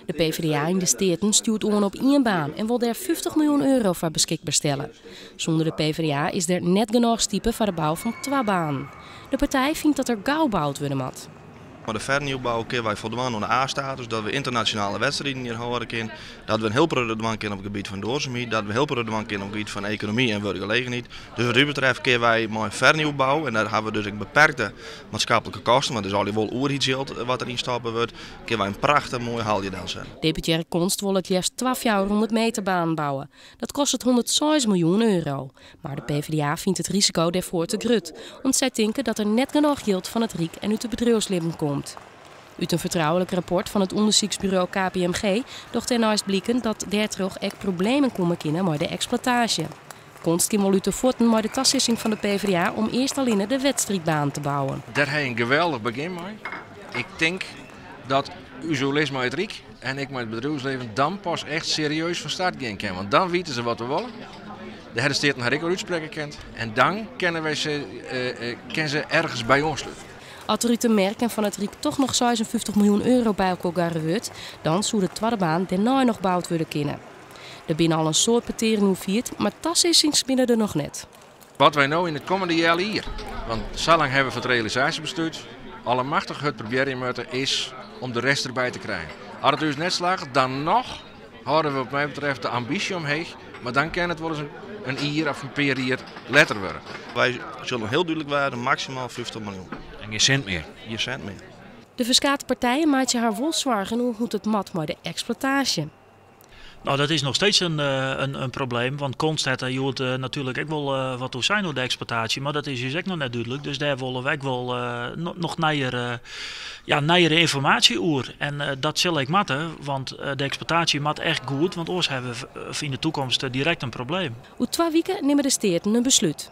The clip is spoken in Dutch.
De PvdA in de Steerten stuurt on op 1 baan en wil daar 50 miljoen euro voor beschikbaar stellen. Zonder de PvdA is er net genoeg stiepen voor de bouw van 2 banen. De partij vindt dat er gauw bouwd worden moet. Maar de vernieuwbouw kunnen wij voldoen aan de A-status, dat we internationale wedstrijden hier houden kunnen, dat we een heel rendement kunnen op het gebied van duurzaamheid, dat we heel rendement kunnen op het gebied van economie en werkgelegenheid. Dus wat u betreft kunnen wij mooi vernieuwbouw en daar hebben we dus een beperkte maatschappelijke kosten, want het is al wel oerheidsgeld wat erin stappen wordt, kunnen wij een prachtig mooi haaljedel zetten. Deputaire Konst wil het juist 1200 meter baan bouwen. Dat kost het 106 miljoen euro. Maar de PvdA vindt het risico daarvoor te grut, omdat zij denken dat er net genoeg geld van het Rijk en uit de bedrijfsleven komt. Uit een vertrouwelijk rapport van het onderzoeksbureau KPMG docht daarnaast blikken dat er toch echt problemen komen kunnen met de exploitatie. Konst kan wel uit de voeten met de tassissing van de PvdA om eerst alleen de wedstrijdbaan te bouwen. Daar heb je een geweldig begin mee. Ik denk dat u zo leest met het Rijk en ik met het bedrijfsleven dan pas echt serieus van start gaan kunnen. Want dan weten ze wat we willen. De hele Steerten had ik al uitspreken kent. En dan kennen ze ergens bij ons sluiten. Als er uit de merken van het Rijk toch nog 56 miljoen euro bij elkaar wordt, dan zou de tweede baan daarna nog gebouwd worden kunnen. Er binnen al een soort peteren hoe viert, maar tassissings binnen er nog net. Wat wij nou in het komende jaar hier, want zo lang hebben we het realisatiebestuur, allemachtig het proberen is om de rest erbij te krijgen. Als het dus net slaagt, dan nog houden we wat mij betreft de ambitie omheen, maar dan kan het wel eens een jaar of een per jaar later worden. Wij zullen heel duidelijk worden, maximaal 50 miljoen. En geen cent meer. Geen cent meer. De verschillende partijen maken haar wel zorgen hoe het mat met de exploitatie. Nou, dat is nog steeds een probleem, want Konst je hoort natuurlijk ook wel wat toe zijn door de exploitatie, maar dat is dus ook nog net duidelijk. Dus daar willen wij wel nog nijere informatie over. En dat zal ik matten, want de exploitatie mat echt goed, want anders hebben we in de toekomst direct een probleem. Over 2 weken nemen de Steerten een besluit.